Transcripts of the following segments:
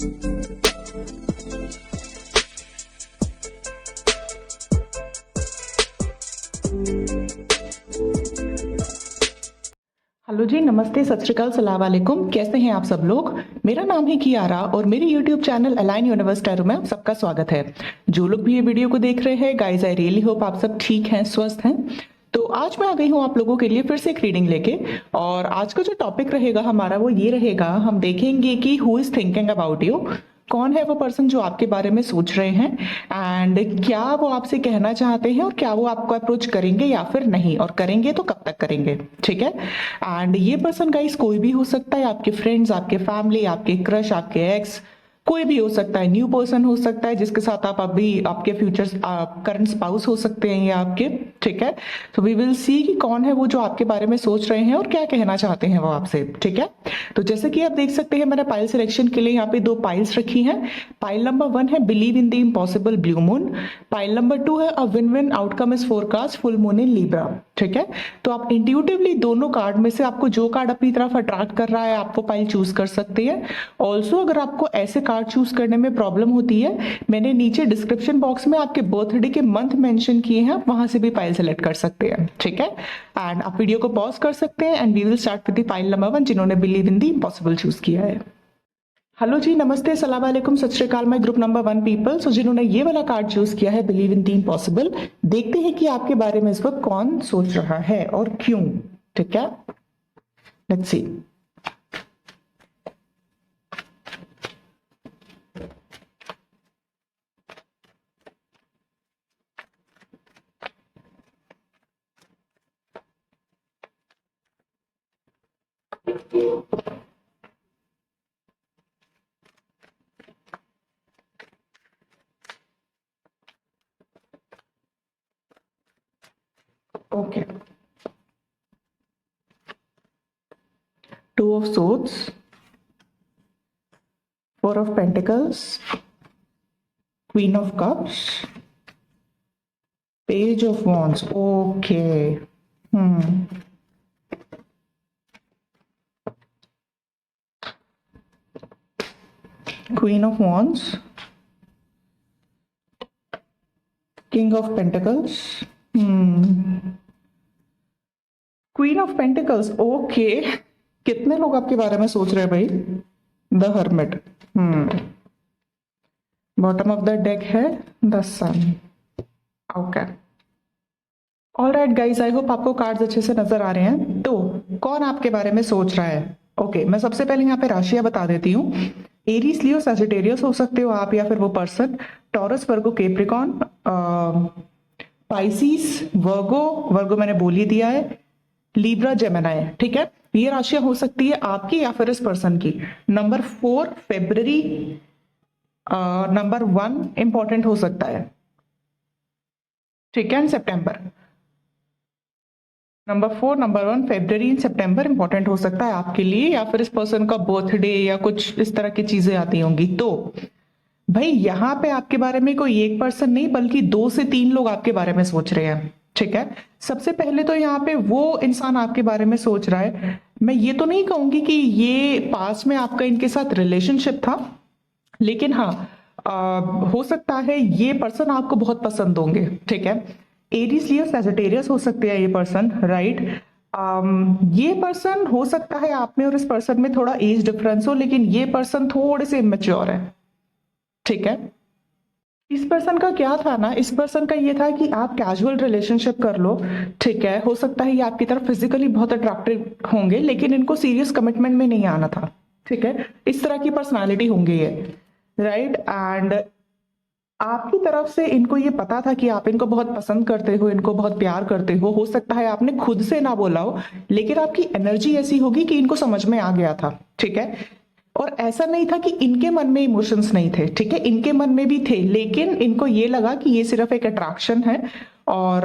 Hello जी, नमस्ते, सत श्री अकाल, सलाम वालेकुम। कैसे हैं आप सब लोग? मेरा नाम है कियारा और मेरे YouTube channel align universe tarot में आप सबका स्वागत है। जो लोग भी ये वीडियो को देख रहे हैं, गाइस आई रियली होप आप सब ठीक हैं, स्वस्थ हैं। तो आज मैं आ गई हूँ आप लोगों के लिए फिर से एक रीडिंग लेके। और आज का जो टॉपिक रहेगा हमारा वो ये रहेगा, हम देखेंगे कि who is thinking about you. कौन है वो पर्सन जो आपके बारे में सोच रहे हैं एंड क्या वो आपसे कहना चाहते हैं और क्या वो आपको अप्रोच करेंगे या फिर नहीं, और करेंगे तो कब तक करेंगे। ठीक है। एंड ये पर्सन गाइस कोई भी हो सकता है, आपके फ्रेंड्स, आपके फैमिली, आपके क्रश, आपके एक्स, कोई भी हो सकता है। न्यू पर्सन हो सकता है जिसके साथ आप अभी, आपके फ्यूचर करंट स्पाउस हो सकते हैं या आपके। ठीक है। तो वी विल सी कि कौन है वो जो आपके बारे में सोच रहे हैं और क्या कहना चाहते हैं वो आपसे। ठीक है। तो जैसे कि आप देख सकते हैं, मैंने पाइल सिलेक्शन के लिए यहाँ पे 2 पाइल्स रखी हैं। पाइल नंबर 1 है believe in the impossible, blue moon. Pile number 2 है a win win outcome is forecast, full moon in Libra. ठीक है। तो आप इंट्यूटिवली दोनों कार्ड में से आपको जो कार्ड अपनी तरफ अट्रैक्ट कर रहा है आप वो पाइल चूज कर सकते हैं। ऑल्सो अगर आपको ऐसे कार्ड चूज करने में प्रॉब्लम होती है, मैंने नीचे डिस्क्रिप्शन बॉक्स में आपके बर्थडे के मंथ मेंशन किए हैं, वहां से भी पाइल सेलेक्ट कर सकते हैं। ठीक है। एंड आप वीडियो को पॉज कर सकते हैं and we will start with the pile number 1 जिन्होंने believe in the impossible choose किया है। हेलो जी, नमस्ते, सलाम वालेकुम, सत श्री अकाल, मैं ग्रुप नंबर 1 पीपल। सो जिन्होंने ये वाला कार्ड चूज किया है बिलीव इन द इम्पॉसिबल, देखते हैं कि आपके बारे में इस वक्त कौन सोच रहा है और क्यों। ठीक है, let's see. Okay. 2 of Swords, 4 of Pentacles, Queen of Cups, Page of Wands. Okay. Queen of Wands, King of Pentacles, Queen of Pentacles. Okay, कितने लोग आपके बारे में सोच रहे हैं भाई? The hermit. Bottom of the deck है the sun. Okay, alright guys, I hope आपको कार्ड्स अच्छे से नजर आ रहे हैं। तो कौन आपके बारे में सोच रहा है? ओके, मैं सबसे पहले यहाँ पे राशियां बता देती हूँ। एरीज, लियो, सजिटेरियस हो सकते हो आप या फिर वो पर्सन। टॉरस, वर्गो, कैप्रिकॉन, पाइसिस, वर्गो मैंने बोल ही दिया है, लीब्रा, जेमिनी। ठीक है, ये राशियां हो सकती है आपकी या फिर इस पर्सन की। नंबर 4 फेब्रवरी, नंबर 1 इंपॉर्टेंट हो सकता है। ठीक है, सितंबर। नंबर 4, नंबर 1 फेब्रवरी इन सितंबर इंपॉर्टेंट हो सकता है आपके लिए, या फिर इस पर्सन का बर्थडे या कुछ इस तरह की चीजें आती होंगी। तो भाई यहाँ पे आपके बारे में कोई एक पर्सन नहीं बल्कि 2 से 3 लोग आपके बारे में सोच रहे हैं। ठीक है, सबसे पहले तो यहाँ पे वो इंसान आपके बारे में सोच रहा है। मैं ये तो नहीं कहूंगी कि ये पास में आपका इनके साथ रिलेशनशिप था, लेकिन हाँ हो सकता है ये पर्सन आपको बहुत पसंद होंगे। ठीक है, एरीज, लियो, सैजिटेरियस हो सकते हैं ये पर्सन, राइट। ये पर्सन हो सकता है आप में और इस पर्सन में थोड़ा एज डिफरेंस हो, लेकिन ये पर्सन थोड़े से इमेच्योर है। ठीक है, इस पर्सन का क्या था ना, इस पर्सन का ये था कि आप कैजुअल रिलेशनशिप कर लो। ठीक है, हो सकता है ये आपकी तरफ फिजिकली बहुत अट्रैक्टिव होंगे, लेकिन इनको सीरियस कमिटमेंट में नहीं आना था। ठीक है, इस तरह की पर्सनालिटी होंगी ये, राइट। एंड आपकी तरफ से इनको ये पता था कि आप इनको बहुत पसंद करते हो, इनको बहुत प्यार करते हो सकता है आपने खुद से ना बोला हो, लेकिन आपकी एनर्जी ऐसी होगी कि इनको समझ में आ गया था। ठीक है, और ऐसा नहीं था कि इनके मन में इमोशंस नहीं थे। ठीक है, इनके मन में भी थे, लेकिन इनको ये लगा कि ये सिर्फ एक अट्रैक्शन है, और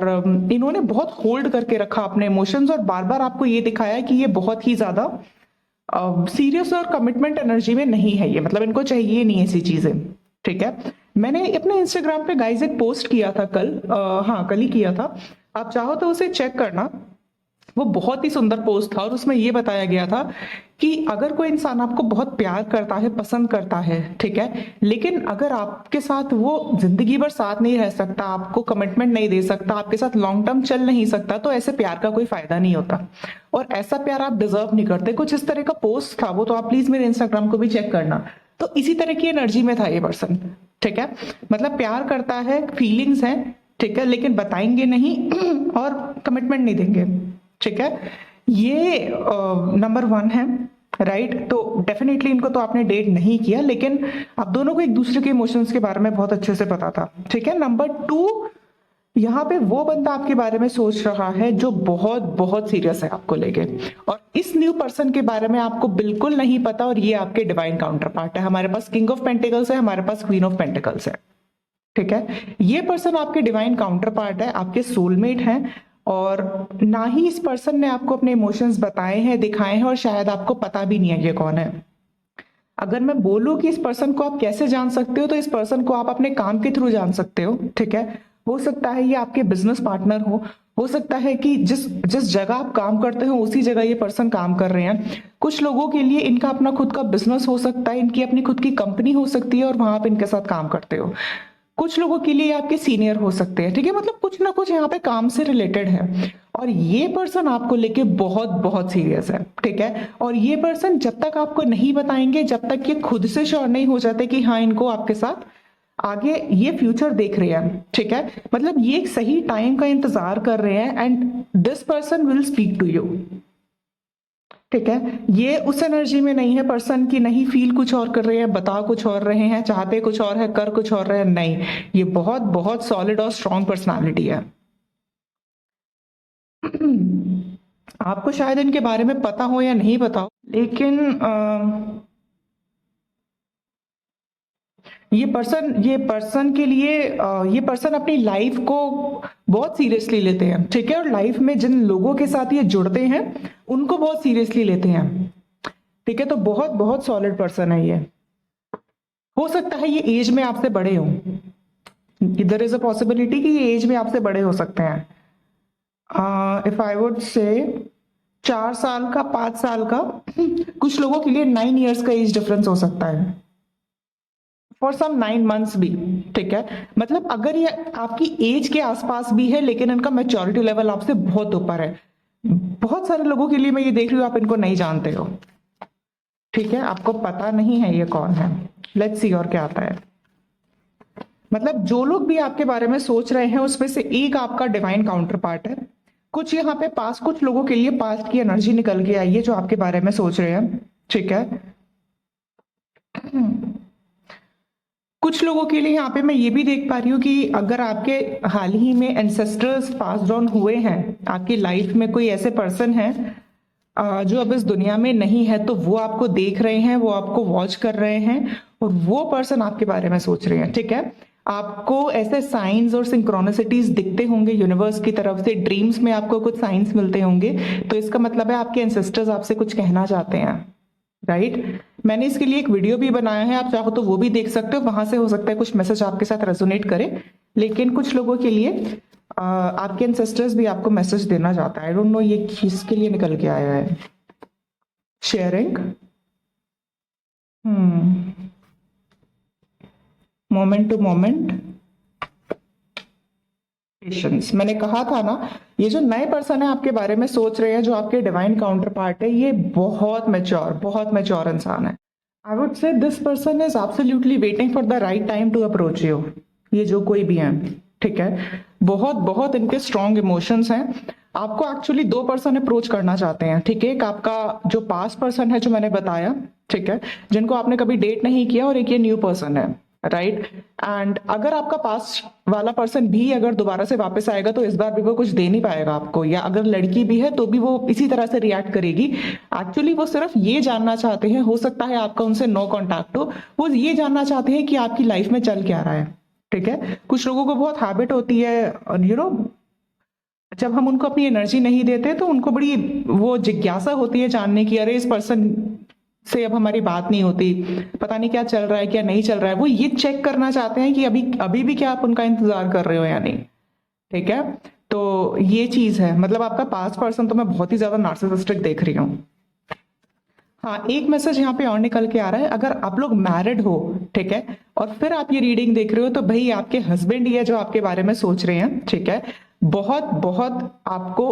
इन्होंने बहुत होल्ड करके रखा अपने इमोशंस, और बार बार आपको ये दिखाया कि ये बहुत ही ज्यादा सीरियस और कमिटमेंट एनर्जी में नहीं है ये, मतलब इनको चाहिए नहीं ऐसी चीजें। ठीक है, मैंने अपने इंस्टाग्राम पे गाइज एक पोस्ट किया था कल, हाँ कल ही किया था, आप चाहो तो उसे चेक करना। वो बहुत ही सुंदर पोस्ट था और उसमें ये बताया गया था कि अगर कोई इंसान आपको बहुत प्यार करता है, पसंद करता है, ठीक है, लेकिन अगर आपके साथ वो जिंदगी भर साथ नहीं रह सकता, आपको कमिटमेंट नहीं दे सकता, आपके साथ लॉन्ग टर्म चल नहीं सकता, तो ऐसे प्यार का कोई फायदा नहीं होता और ऐसा प्यार आप डिजर्व नहीं करते। कुछ इस तरह का पोस्ट था वो, तो आप प्लीज मेरे इंस्टाग्राम को भी चेक करना। तो इसी तरह की एनर्जी में था ये पर्सन, ठीक है, मतलब प्यार करता है, फीलिंग्स हैं, ठीक है, लेकिन बताएंगे नहीं और कमिटमेंट नहीं देंगे, ठीक है। ये नंबर 1 है, राइट। तो डेफिनेटली इनको तो आपने डेट नहीं किया, लेकिन आप दोनों को एक दूसरे के इमोशंस के बारे में बहुत अच्छे से पता था, ठीक है। नंबर 2, यहाँ पे वो बंदा आपके बारे में सोच रहा है जो बहुत बहुत सीरियस है आपको लेके, और इस न्यू पर्सन के बारे में आपको बिल्कुल नहीं पता, और ये आपके डिवाइन काउंटर पार्ट है। हमारे पास किंग ऑफ पेंटिकल्स है, हमारे पास क्वीन ऑफ पेंटिकल्स है, ठीक है। ये पर्सन आपके डिवाइन काउंटर पार्ट है, आपके सोलमेट हैं, और ना ही इस पर्सन ने आपको अपने इमोशंस बताए हैं, दिखाए हैं, और शायद आपको पता भी नहीं है ये कौन है। अगर मैं बोलूं कि इस पर्सन को आप कैसे जान सकते हो, तो इस पर्सन को आप अपने काम के थ्रू जान सकते हो, ठीक है। हो सकता है ये आपके बिजनेस पार्टनर हो सकता है कि जिस जिस जगह आप काम करते हो उसी जगह ये पर्सन काम कर रहे हैं। कुछ लोगों के लिए इनका अपना खुद का बिजनेस हो सकता है, इनकी अपनी खुद की कंपनी हो सकती है और वहां आप इनके साथ काम करते हो। कुछ लोगों के लिए आपके सीनियर हो सकते हैं, ठीक है, मतलब कुछ ना कुछ यहाँ पे काम से रिलेटेड है, और ये पर्सन आपको लेके बहुत बहुत सीरियस है, ठीक है। और ये पर्सन जब तक आपको नहीं बताएंगे, जब तक ये खुद से श्योर नहीं हो जाते कि हाँ इनको आपके साथ आगे ये फ्यूचर देख रहे हैं, ठीक है, मतलब ये एक सही टाइम का इंतजार कर रहे हैं, and this person will speak to you, ठीक है। ये उस एनर्जी में नहीं है पर्सन की नहीं फील कुछ और कर रहे हैं, बता कुछ और रहे हैं, चाहते कुछ और है, कर कुछ और रहे हैं, नहीं, ये बहुत बहुत सॉलिड और स्ट्रॉन्ग पर्सनालिटी है। आपको शायद इनके बारे में पता हो या नहीं पता हो, लेकिन ये पर्सन के लिए ये पर्सन अपनी लाइफ को बहुत सीरियसली लेते हैं, ठीक है, और लाइफ में जिन लोगों के साथ ये जुड़ते हैं उनको बहुत सीरियसली लेते हैं, ठीक है। तो बहुत बहुत सॉलिड पर्सन है ये। हो सकता है ये एज में आपसे बड़े हो, इधर इज अ पॉसिबिलिटी कि ये एज में आपसे बड़े हो सकते हैं। इफ आई वुड से 4 साल का, 5 साल का, कुछ लोगों के लिए 9 ईयर्स का एज डिफरेंस हो सकता है, फॉर सम 9 मंथ्स भी, ठीक है। मतलब अगर ये आपकी एज के आसपास भी है, लेकिन इनका मैच्योरिटी लेवल आपसे बहुत ऊपर है। बहुत सारे लोगों के लिए मैं ये देख रही हूँ आप इनको नहीं जानते हो, ठीक है, आपको पता नहीं है ये कौन है। लेट्स सी और क्या आता है। मतलब जो लोग भी आपके बारे में सोच रहे हैं उसमें से एक आपका डिवाइन काउंटर पार्ट है। कुछ यहाँ पे पास, कुछ लोगों के लिए पास्ट की एनर्जी निकल के आई है जो आपके बारे में सोच रहे हैं, ठीक है। कुछ लोगों के लिए यहाँ पे मैं ये भी देख पा रही हूँ कि अगर आपके हाल ही में एंसेस्टर्स पास ऑन हुए हैं, आपकी लाइफ में कोई ऐसे पर्सन है जो अब इस दुनिया में नहीं है, तो वो आपको देख रहे हैं, वो आपको वॉच कर रहे हैं, और वो पर्सन आपके बारे में सोच रहे हैं, ठीक है। आपको ऐसे साइंस और सिंक्रोनिसिटीज दिखते होंगे यूनिवर्स की तरफ से, ड्रीम्स में आपको कुछ साइंस मिलते होंगे, तो इसका मतलब है आपके एंसेस्टर्स आपसे कुछ कहना चाहते हैं, राइट। मैंने इसके लिए एक वीडियो भी बनाया है, आप चाहो तो वो भी देख सकते हो, वहां से हो सकता है कुछ मैसेज आपके साथ रेजोनेट करे। लेकिन कुछ लोगों के लिए आपके एंसेस्टर्स भी आपको मैसेज देना चाहता है। आई डोंट नो ये किसके लिए निकल के आया है। Sharing, moment to moment, patience. मैंने कहा था ना, ये जो नए पर्सन है आपके बारे में सोच रहे हैं, जो आपके डिवाइन काउंटर पार्ट है, ये बहुत मैच्योर इंसान है। I would say this person is absolutely waiting for the right time to approach you. ये जो कोई भी है, ठीक है, बहुत बहुत इनके स्ट्रॉन्ग इमोशंस हैं। आपको एक्चुअली 2 पर्सन अप्रोच करना चाहते हैं, ठीक है। एक आपका जो पास्ट पर्सन है जो मैंने बताया, ठीक है, जिनको आपने कभी डेट नहीं किया, और एक ये न्यू पर्सन है, राइट। एंड अगर आपका पास्ट वाला पर्सन भी अगर दोबारा से वापस आएगा तो इस बार भी वो कुछ दे नहीं पाएगा आपको, या अगर लड़की भी है तो भी वो इसी तरह से रिएक्ट करेगी। एक्चुअली वो सिर्फ ये जानना चाहते हैं, हो सकता है आपका उनसे नो कॉन्टैक्ट हो, वो ये जानना चाहते हैं कि आपकी लाइफ में चल क्या रहा है, ठीक है। कुछ लोगों को बहुत हैबिट होती है, यू नो, जब हम उनको अपनी एनर्जी नहीं देते तो उनको बड़ी वो जिज्ञासा होती है जानने की, अरे इस पर्सन से अब हमारी बात नहीं होती, पता नहीं क्या चल रहा है क्या नहीं चल रहा है। वो ये चेक करना चाहते हैं कि अभी अभी भी क्या आप उनका इंतजार कर रहे हो या नहीं, ठीक है। तो ये चीज है, मतलब आपका पास्ट पर्सन तो मैं बहुत ही ज्यादा नार्सिसिस्टिक देख रही हूँ। हाँ, एक मैसेज यहाँ पे और निकल के आ रहा है, अगर आप लोग मैरिड हो, ठीक है, और फिर आप ये रीडिंग देख रहे हो, तो भाई आपके हस्बैंड ही है जो आपके बारे में सोच रहे हैं, ठीक है। बहुत बहुत आपको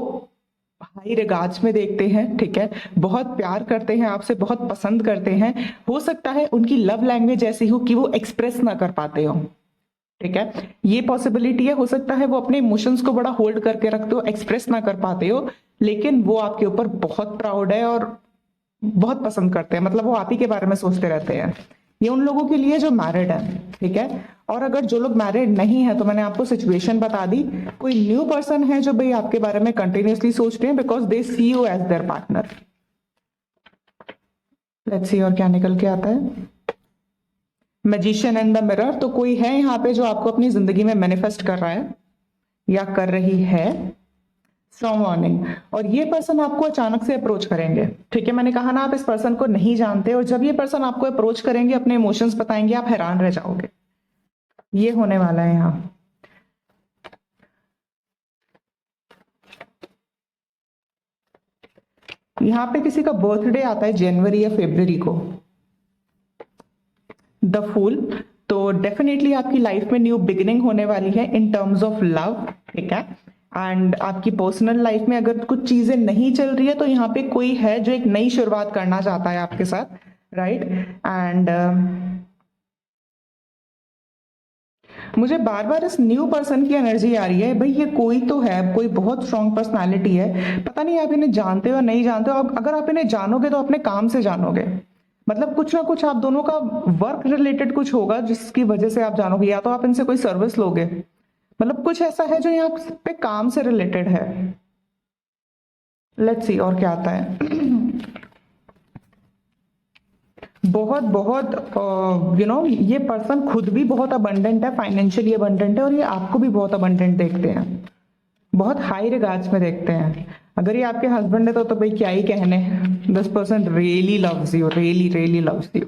हाई रिगार्ड्स में देखते हैं, ठीक है, बहुत प्यार करते हैं आपसे, बहुत पसंद करते हैं। हो सकता है उनकी लव लैंग्वेज ऐसी हो कि वो एक्सप्रेस ना कर पाते हो, ठीक है, ये पॉसिबिलिटी है। हो सकता है वो अपने इमोशंस को बड़ा होल्ड करके रखते हो, एक्सप्रेस ना कर पाते हो, लेकिन वो आपके ऊपर बहुत प्राउड है और बहुत पसंद करते हैं, मतलब वो आप ही के बारे में सोचते रहते हैं। ये उन लोगों के लिए जो मैरिड है, ठीक है। और अगर जो लोग मैरिड नहीं है, तो मैंने आपको सिचुएशन बता दी, कोई न्यू पर्सन है जो भाई आपके बारे में कंटिन्यूअसली सोच रहे हैं, because they see you as their partner. Let's see और क्या निकल के आता है। मैजिशियन इन द मिरर, तो कोई है यहाँ पे जो आपको अपनी जिंदगी में मैनिफेस्ट कर रहा है या कर रही है। स्ट्रॉन्ग वार्निंग, और ये पर्सन आपको अचानक से अप्रोच करेंगे, ठीक है। मैंने कहा ना, आप इस पर्सन को नहीं जानते, और जब ये पर्सन आपको अप्रोच करेंगे, अपने इमोशंस बताएंगे, आप हैरान रह जाओगे। ये होने वाला है यहाँ। यहाँ पे किसी का बर्थडे आता है जनवरी या फरवरी को। द फूल, तो डेफिनेटली आपकी लाइफ में न्यू बिगिनिंग होने वाली है इन टर्म्स ऑफ लव, ठीक है। एंड आपकी पर्सनल लाइफ में अगर कुछ चीजें नहीं चल रही है, तो यहाँ पे कोई है जो एक नई शुरुआत करना चाहता है आपके साथ, राइट। एंड मुझे बार बार इस न्यू पर्सन की एनर्जी आ रही है, भाई ये कोई तो है, कोई बहुत स्ट्रांग पर्सनालिटी है। पता नहीं आप इन्हें जानते हो या नहीं जानते हो। अगर आप इन्हें जानोगे तो अपने काम से जानोगे, मतलब कुछ ना कुछ आप दोनों का वर्क रिलेटेड कुछ होगा जिसकी वजह से आप जानोगे, या तो आप इनसे कोई सर्विस लोगे, मतलब कुछ ऐसा है जो यहाँ पे काम से रिलेटेड है। लेट्स सी और क्या आता है। बहुत बहुत ये पर्सन खुद भी बहुत अबंडेंट है, फाइनेंशियली अबंडेंट है, और ये आपको भी बहुत अबंडेंट देखते हैं, बहुत हाई रिगार्ड्स में देखते हैं। अगर ये आपके हस्बैंड है तो भाई क्या ही कहने। This person really loves you, really really loves you.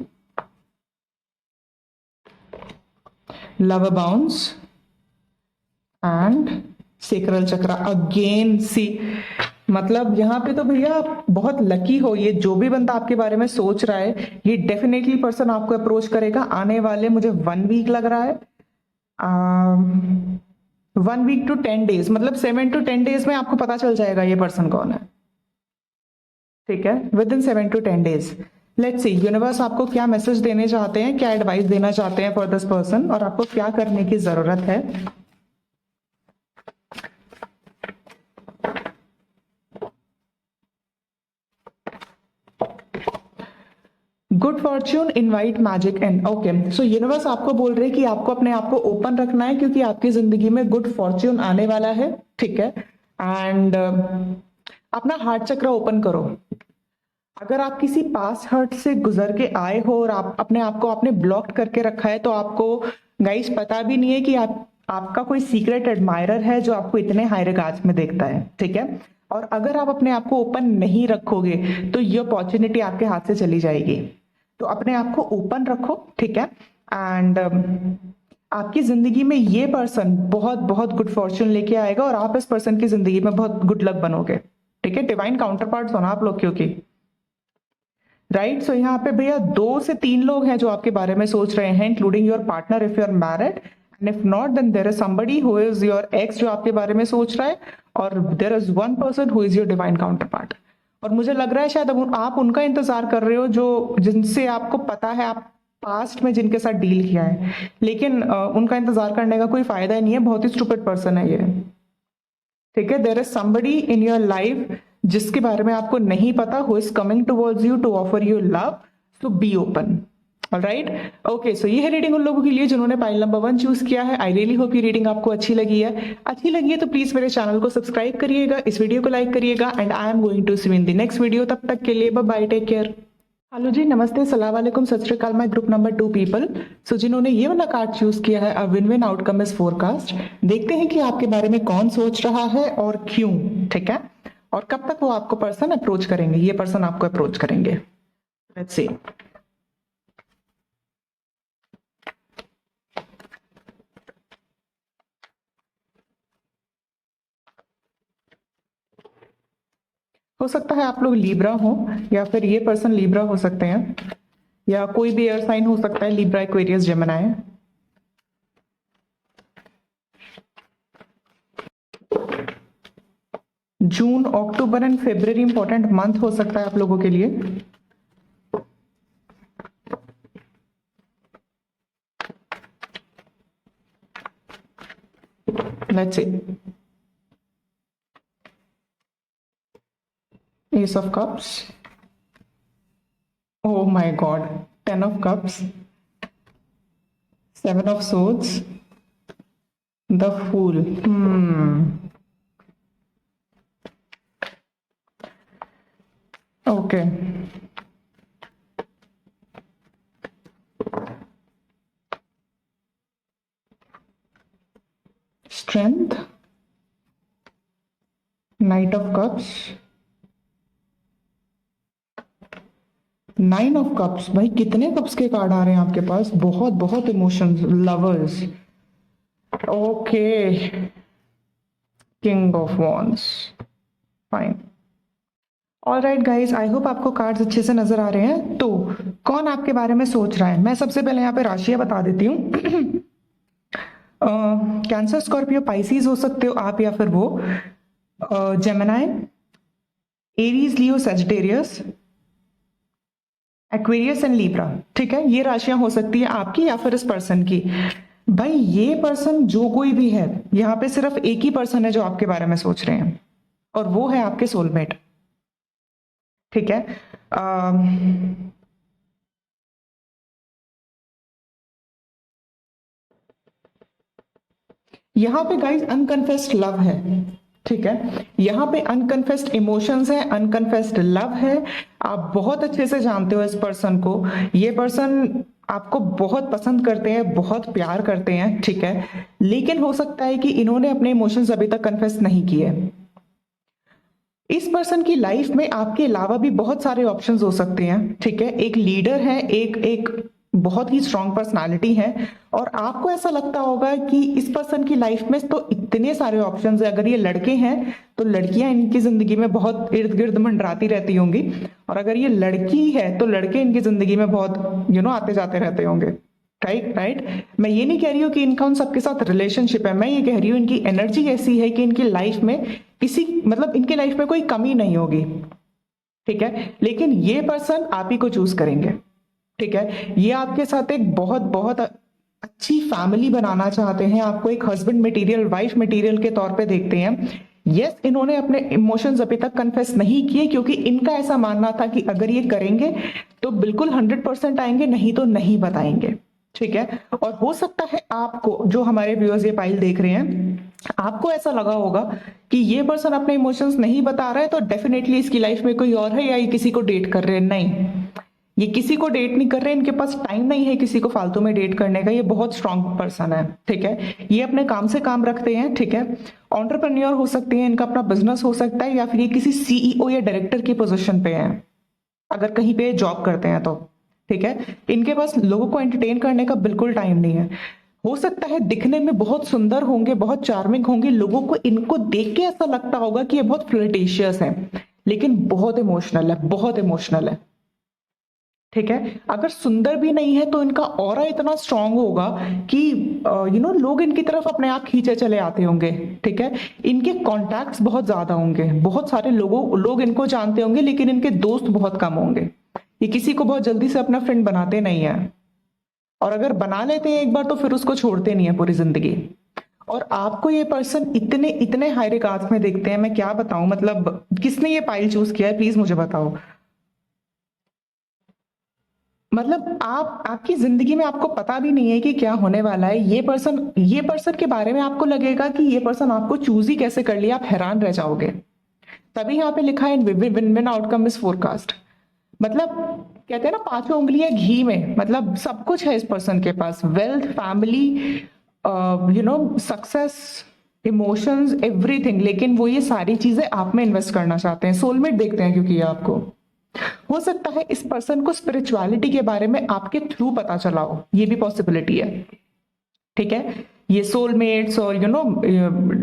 Love bounce and sacral chakra again, see मतलब यहाँ पे तो भैया आप बहुत लकी हो। ये जो भी बंदा आपके बारे में सोच रहा है, ये डेफिनेटली पर्सन आपको अप्रोच करेगा आने वाले, मुझे 1 वीक लग रहा है, 1 वीक to 10 days, मतलब 7 to 10 days में आपको पता चल जाएगा ये पर्सन कौन है, ठीक है, with in 7 to 10 days। Let's see universe आपको क्या मैसेज देने चाहते हैं, क्या एडवाइस देना चाहते हैं फॉर दिस पर्सन, और आपको क्या करने की जरूरत है। गुड फॉर्च्यून इनवाइट मैजिक इन, ओके। सो यूनिवर्स आपको बोल रहे हैं कि आपको अपने आप को ओपन रखना है, क्योंकि आपकी जिंदगी में गुड फॉर्च्यून आने वाला है, ठीक है। एंड अपना हार्ट चक्र ओपन करो। अगर आप किसी पास हर्ट से गुजर के आए हो और आप अपने आप को आपने ब्लॉक करके रखा है, तो आपको गाइस पता भी नहीं है कि आपका कोई सीक्रेट एडमायरर है जो आपको इतने हाई रिगार्ड्स में देखता है, ठीक है। और अगर आप अपने आप को ओपन नहीं रखोगे, तो ये अपॉर्चुनिटी आपके हाथ से चली जाएगी। तो अपने आप को ओपन रखो, ठीक है। एंड आपकी जिंदगी में ये पर्सन बहुत बहुत गुड फॉर्च्यून लेके आएगा, और आप इस पर्सन की जिंदगी में बहुत गुड लक बनोगे, ठीक है। डिवाइन काउंटर पार्ट्स हो ना आप लोग, क्योंकि राइट। सो यहाँ पे भैया 2 से 3 लोग हैं जो आपके बारे में सोच रहे हैं, including your partner if you are married, and if not then there is somebody who is your ex जो आपके बारे में सोच रहा है, और there is one person who is your divine counterpart. और मुझे लग रहा है शायद अब आप उनका इंतजार कर रहे हो जो जिनसे आपको पता है आप पास्ट में जिनके साथ डील किया है, लेकिन उनका इंतजार करने का कोई फायदा ही नहीं है, बहुत ही स्टूपिड पर्सन है ये, ठीक है। There is somebody in your life जिसके बारे में आपको नहीं पता, who is coming towards you to offer you love, so be open. Alright, okay. So ये है रीडिंग उन लोगों के लिए जिन्होंने पाइल नंबर 1 चूज किया है। आई रियली होप ये रीडिंग आपको अच्छी लगी है। अच्छी लगी है तो प्लीज मेरे चैनल को सब्सक्राइब करिएगा, इस वीडियो को लाइक करिएगा, and I am going to see in the next video. तब तक के लिए bye bye, take care. Hello जी, नमस्ते, सलाम वालेकुम, सत श्री अकाल, my group number 2 people. So जिन्होंने ये वाला कार्ड चूज किया है, a win win outcome is forecast. देखते हैं कि आपके बारे में कौन सोच रहा है और क्यों, ठीक है, और कब तक वो आपको पर्सन अप्रोच करेंगे, ये पर्सन आपको अप्रोच करेंगे। Let's see. हो सकता है आप लोग लीब्रा हो, या फिर ये पर्सन लीब्रा हो सकते हैं, या कोई भी एयर साइन हो सकता है, Libra, Aquarius, Gemini. June, October and February important month हो सकता है आप लोगों के लिए। Let's see. S of cups, oh my god, 10 of cups, 7 of swords, the fool. Okay. Strength, Knight of Cups, 9 of Cups। भाई कितने कप्स के कार्ड आ रहे हैं आपके पास, बहुत बहुत emotions, lovers. Okay, king of wands, fine. All right guys, I hope आपको cards अच्छे से नजर आ रहे हैं। तो कौन आपके बारे में सोच रहा है, मैं सबसे पहले यहाँ पे राशियां बता देती हूँ। कैंसर, स्कॉर्पियो, पाइसिस हो सकते हो आप, या फिर वो Gemini, Aries, Leo, Sagittarius, Aquarius and Libra. ठीक है, ये राशियां हो सकती है आपकी या फिर इस पर्सन की। भाई ये पर्सन जो कोई भी है, यहाँ पे सिर्फ एक ही पर्सन है जो आपके बारे में सोच रहे हैं, और वो है आपके सोलमेट। ठीक है, यहाँ पे गाइस अनकन्फेस्ड लव है। ठीक है, यहाँ पे अनकन्फेस्ड इमोशंस है, अनकन्फेस्ड लव है। आप बहुत अच्छे से जानते हो इस पर्सन को, ये पर्सन आपको बहुत पसंद करते हैं, बहुत प्यार करते हैं। ठीक है, लेकिन हो सकता है कि इन्होंने अपने इमोशंस अभी तक कन्फेस नहीं किए। इस पर्सन की लाइफ में आपके अलावा भी बहुत सारे ऑप्शंस हो सकते हैं। ठीक है, एक लीडर है, एक बहुत ही स्ट्रांग पर्सनालिटी है, और आपको ऐसा लगता होगा कि इस पर्सन की लाइफ में तो इतने सारे ऑप्शंस है। अगर ये लड़के हैं तो लड़कियां इनकी जिंदगी में बहुत इर्द गिर्द मंडराती रहती होंगी, और अगर ये लड़की है तो लड़के इनकी जिंदगी में बहुत आते जाते रहते होंगे। राइट। मैं ये नहीं कह रही हूँ कि इनका उन सबके साथ रिलेशनशिप है, मैं ये कह रही हूँ इनकी एनर्जी ऐसी है कि इनकी लाइफ में इनकी लाइफ में कोई कमी नहीं होगी। ठीक है, लेकिन ये पर्सन आप ही को चूज करेंगे। ठीक है, ये आपके साथ एक बहुत बहुत अच्छी फैमिली बनाना चाहते हैं, आपको एक हस्बैंड मटेरियल, वाइफ मटेरियल के तौर पे देखते हैं। यस, इन्होंने अपने इमोशंस अभी तक कन्फेस नहीं किए, क्योंकि इनका ऐसा मानना था कि अगर ये करेंगे तो बिल्कुल 100% आएंगे, नहीं तो नहीं बताएंगे। ठीक है, और हो सकता है आपको, जो हमारे व्यूअर्स ये फाइल देख रहे हैं, आपको ऐसा लगा होगा कि ये पर्सन अपने इमोशंस नहीं बता रहा है तो डेफिनेटली इसकी लाइफ में कोई और है, या ये किसी को डेट कर रहे हैं। नहीं, ये किसी को डेट नहीं कर रहे, इनके पास टाइम नहीं है किसी को फालतू में डेट करने का। ये बहुत स्ट्रांग पर्सन है। ठीक है, ये अपने काम से काम रखते हैं। ठीक है, एंटरप्रेन्योर हो सकते हैं, इनका अपना बिजनेस हो सकता है, या फिर ये किसी सीईओ या डायरेक्टर की पोजीशन पे है, अगर कहीं पे जॉब करते हैं तो। ठीक है, इनके पास लोगों को एंटरटेन करने का बिल्कुल टाइम नहीं है। हो सकता है दिखने में बहुत सुंदर होंगे, बहुत चार्मिंग होंगे, लोगों को इनको देख के ऐसा लगता होगा कि ये बहुत फ्लर्टेशियस है, लेकिन बहुत इमोशनल है, बहुत इमोशनल है। ठीक है, अगर सुंदर भी नहीं है तो इनका ऑरा इतना स्ट्रांग होगा कि लोग इनकी तरफ अपने आप खींचे चले आते होंगे। ठीक है, इनके कॉन्टैक्ट्स बहुत ज्यादा होंगे, बहुत सारे लोग इनको जानते होंगे, लेकिन इनके दोस्त बहुत कम होंगे। ये किसी को बहुत जल्दी से अपना फ्रेंड बनाते नहीं है, और अगर बना लेते हैं एक बार तो फिर उसको छोड़ते नहीं है पूरी जिंदगी। और आपको ये पर्सन इतने इतने हाई रिगार्ड्स में देखते हैं, मैं क्या बताऊं, मतलब किसने ये पाइल चूज किया है, प्लीज मुझे बताओ। मतलब आपकी जिंदगी में आपको पता भी नहीं है कि क्या होने वाला है। ये पर्सन के बारे में आपको लगेगा कि ये पर्सन आपको चूज ही कैसे कर लिया, आप हैरान रह जाओगे। तभी यहाँ पे लिखा है win win outcome is forecast. मतलब कहते हैं ना, पांचों उंगलियां घी में, मतलब सब कुछ है इस पर्सन के पास, wealth, family, success, emotions, everything. लेकिन वो ये सारी चीजें आप में इन्वेस्ट करना चाहते हैं, सोलमेट देखते हैं, क्योंकि ये आपको हो सकता है इस पर्सन को स्पिरिचुअलिटी के बारे में आपके थ्रू पता चला हो, ये भी पॉसिबिलिटी है। ठीक है, ये सोलमेट्स और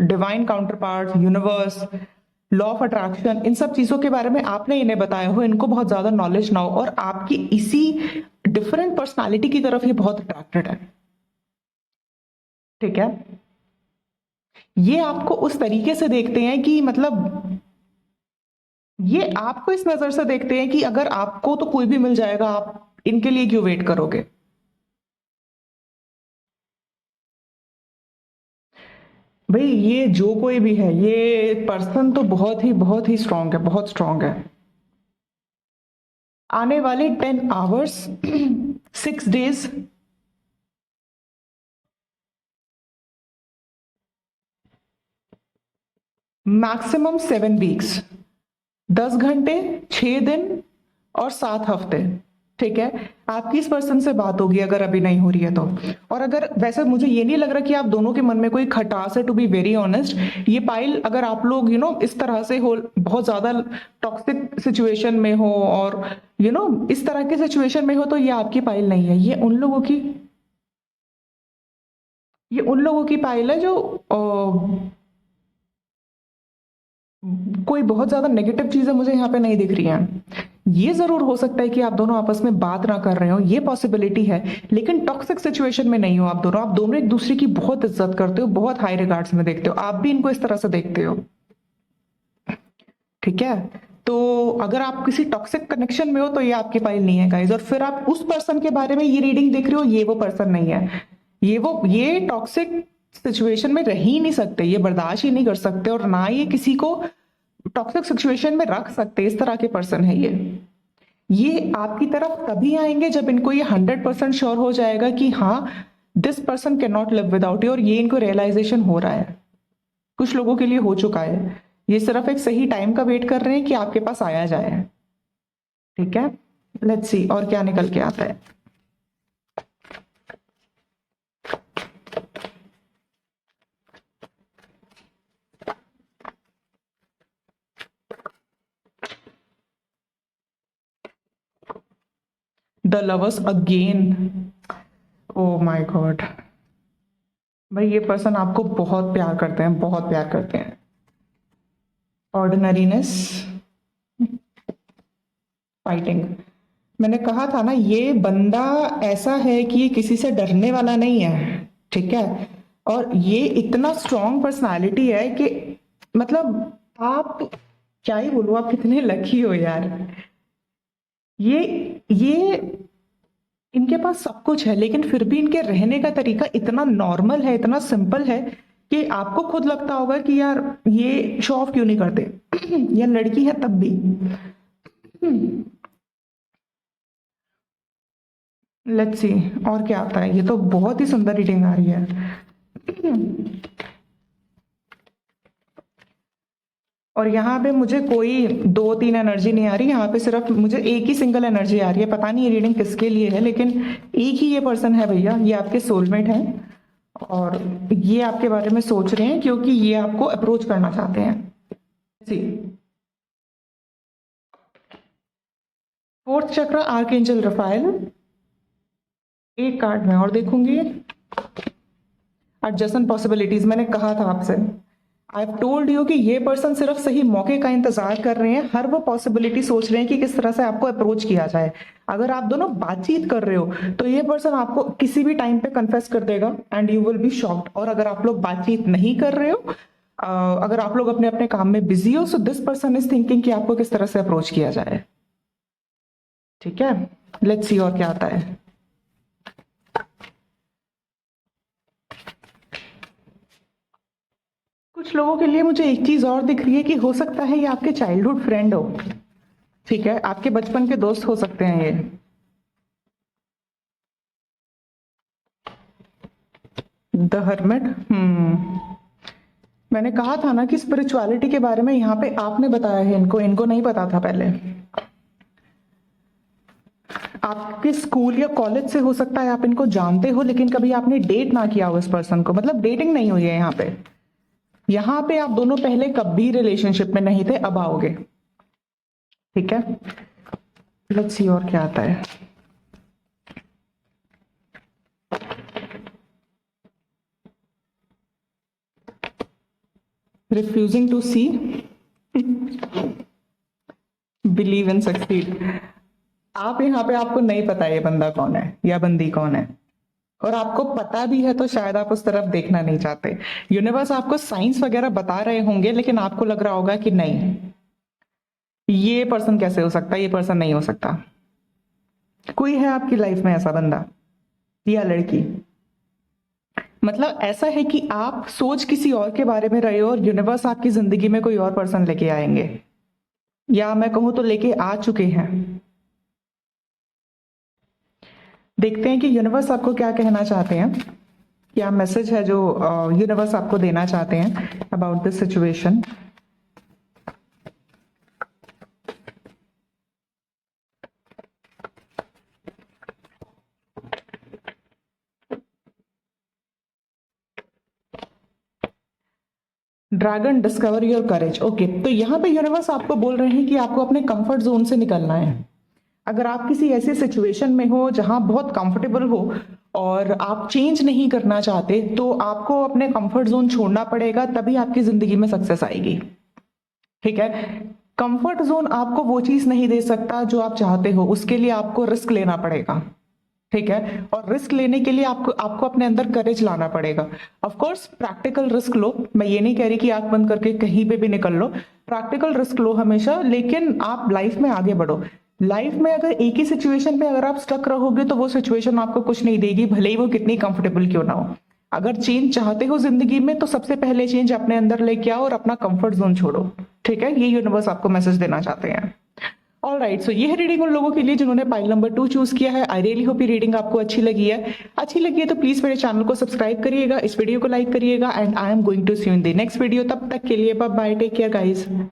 divine counterpart, universe, law of attraction, इन सब चीजों के बारे में आपने इन्हें बताया हो, इनको बहुत ज्यादा नॉलेज ना हो, और आपकी इसी डिफरेंट पर्सनालिटी की तरफ ये बहुत अट्रैक्टेड है। ठीक है, ये आपको उस तरीके से देखते हैं कि मतलब ये आपको इस नजर से देखते हैं कि अगर आपको तो कोई भी मिल जाएगा, आप इनके लिए क्यों वेट करोगे। भाई ये जो कोई भी है, ये पर्सन तो बहुत ही स्ट्रांग है, बहुत स्ट्रांग है। आने वाले 10 आवर्स 6 डेज, मैक्सिमम 7 वीक्स, 10 घंटे, 6 दिन और 7 हफ्ते। ठीक है, आपकी इस पर्सन से बात होगी अगर अभी नहीं हो रही है तो। और अगर वैसे मुझे ये नहीं लग रहा कि आप दोनों के मन में कोई खटास है, टू बी वेरी ऑनेस्ट। ये पाइल अगर आप लोग इस तरह से हो, बहुत ज्यादा टॉक्सिक सिचुएशन में हो और इस तरह के सिचुएशन में हो, तो ये आपकी पाइल नहीं है। ये उन लोगों की पाइल है जो कोई बहुत ज्यादा नेगेटिव चीजें मुझे यहाँ पे नहीं दिख रही हैं। ये जरूर हो सकता है कि आप दोनों आपस में बात ना कर रहे हो, ये पॉसिबिलिटी है, लेकिन टॉक्सिक सिचुएशन में नहीं हो आप दोनों एक दूसरे की बहुत इज्जत करते हो, बहुत हाई रिगार्ड्स में देखते हो, आप भी इनको इस तरह से देखते हो। ठीक है, तो अगर आप किसी टॉक्सिक कनेक्शन में हो तो ये आपकी फाइल नहीं है गाइज। और फिर आप उस पर्सन के बारे में ये रीडिंग देख रहे हो, ये वो पर्सन नहीं है। ये टॉक्सिक सिचुएशन में रह ही नहीं सकते, ये बर्दाश्त ही नहीं कर सकते, और ना ये किसी को टॉक्सिक सिचुएशन में रख सकते। इस तरह के पर्सन है ये आपकी तरफ तभी आएंगे जब इनको ये 100% श्योर हो जाएगा कि हाँ, this person can not live without you, और ये इनको रियलाइजेशन हो रहा है। कुछ लोगों के लिए हो चुका है, ये सिर्फ एक सही टाइम का वेट कर रहे हैं कि आपके पास आया जाए। ठीक है, लेट्स सी और क्या निकल के आता है। The lovers again, oh my God. भाई ये पर्सन आपको बहुत प्यार करते हैं, बहुत प्यार करते हैं। Ordinariness, fighting. मैंने कहा था ना, ये बंदा ऐसा है कि ये किसी से डरने वाला नहीं है। ठीक है, और ये इतना स्ट्रॉन्ग पर्सनालिटी है कि मतलब आप क्या ही बोलूं, आप कितने लकी हो यार। ये इनके पास सब कुछ है, लेकिन फिर भी इनके रहने का तरीका इतना नॉर्मल है, इतना सिंपल है कि आपको खुद लगता होगा कि यार ये शो ऑफ क्यों नहीं करते। या लड़की है तब भी। लेट्स सी और क्या आता है। ये तो बहुत ही सुंदर रीडिंग आ रही है। और यहाँ पे मुझे कोई 2-3 एनर्जी नहीं आ रही, यहाँ पे सिर्फ मुझे एक ही सिंगल एनर्जी आ रही है। पता नहीं ये रीडिंग किसके लिए है, लेकिन एक ही ये पर्सन है भैया, ये आपके सोलमेट हैं और ये आपके बारे में सोच रहे हैं क्योंकि ये आपको अप्रोच करना चाहते हैं। सी, फोर्थ चक्र, आर्कएंजल रफाइल। एक कार्ड में और देखूंगी, एडजस्टमेंट पॉसिबिलिटीज। मैंने कहा था आपसे, आई हैव टोल्ड यू कि ये पर्सन सिर्फ सही मौके का इंतजार कर रहे हैं, हर वो पॉसिबिलिटी सोच रहे हैं कि किस तरह से आपको अप्रोच किया जाए। अगर आप दोनों बातचीत कर रहे हो तो ये पर्सन आपको किसी भी टाइम पे कन्फेस कर देगा and you will be shocked. और अगर आप लोग बातचीत नहीं कर रहे हो, अगर आप लोग अपने अपने काम में बिजी हो, so this person is thinking कि आपको किस तरह से अप्रोच किया जाए। ठीक है, लेट्स सी और क्या आता है। कुछ लोगों के लिए मुझे एक चीज और दिख रही है कि हो सकता है ये आपके चाइल्डहुड फ्रेंड हो। ठीक है, आपके बचपन के दोस्त हो सकते हैं ये। The hermit. मैंने कहा था ना कि स्पिरिचुअलिटी के बारे में यहाँ पे आपने बताया है, इनको नहीं पता था पहले। आपके स्कूल या कॉलेज से हो सकता है आप इनको जानते हो, लेकिन कभी आपने डेट ना किया हो इस पर्सन को, मतलब डेटिंग नहीं हुई है यहाँ पे। यहाँ पे आप दोनों पहले कभी रिलेशनशिप में नहीं थे, अब आओगे। ठीक है, लेट्स सी और क्या आता है। Refusing to see. Believe in succeed. आप यहाँ पे आपको नहीं पता ये बंदा कौन है या बंदी कौन है, और आपको पता भी है तो शायद आप उस तरफ देखना नहीं चाहते। यूनिवर्स आपको साइंस वगैरह बता रहे होंगे, लेकिन आपको लग रहा होगा कि नहीं, ये पर्सन कैसे हो सकता है, ये पर्सन नहीं हो सकता। कोई है आपकी लाइफ में ऐसा बंदा या लड़की, मतलब ऐसा है कि आप सोच किसी और के बारे में रहे हो और यूनिवर्स आपकी जिंदगी में कोई और पर्सन लेके आएंगे, या मैं कहूं तो लेके आ चुके हैं। देखते हैं कि यूनिवर्स आपको क्या कहना चाहते हैं, क्या मैसेज है जो यूनिवर्स आपको देना चाहते हैं about this situation. Dragon, discover your courage. Okay, तो यहाँ पे यूनिवर्स आपको बोल रहे हैं कि आपको अपने कंफर्ट जोन से निकलना है। अगर आप किसी ऐसी सिचुएशन में हो जहां बहुत कंफर्टेबल हो और आप चेंज नहीं करना चाहते, तो आपको अपने कंफर्ट जोन छोड़ना पड़ेगा, तभी आपकी जिंदगी में सक्सेस आएगी। ठीक है, कंफर्ट जोन आपको वो चीज नहीं दे सकता जो आप चाहते हो, उसके लिए आपको रिस्क लेना पड़ेगा। ठीक है, और रिस्क लेने के लिए आपको अपने अंदर करेज लाना पड़ेगा। ऑफ कोर्स प्रैक्टिकल रिस्क लो, मैं ये नहीं कह रही कि आंख बंद करके कहीं पे भी निकल लो, प्रैक्टिकल रिस्क लो हमेशा, लेकिन आप लाइफ में आगे बढ़ो। लाइफ में अगर एक ही सिचुएशन पे अगर आप स्टक रहोगे तो वो सिचुएशन आपको कुछ नहीं देगी, भले ही वो कितनी कंफर्टेबल क्यों ना हो। अगर चेंज चाहते हो जिंदगी में तो सबसे पहले चेंज अपने अंदर लेके आओ और अपना कंफर्ट जोन छोड़ो। ठीक है, ये यूनिवर्स आपको मैसेज देना चाहते हैं। ऑल राइट, सो ये है रीडिंग उन लोगों के लिए जिन्होंने पाइल नंबर 2 चूज किया है। आई रियली होप ये रीडिंग आपको अच्छी लगी है। अच्छी लगी है तो प्लीज मेरे चैनल को सब्सक्राइब करिएगा, इस वीडियो को लाइक करिएगा, and I am going to see you in the next video. तब तक के लिए bye bye, take care guys.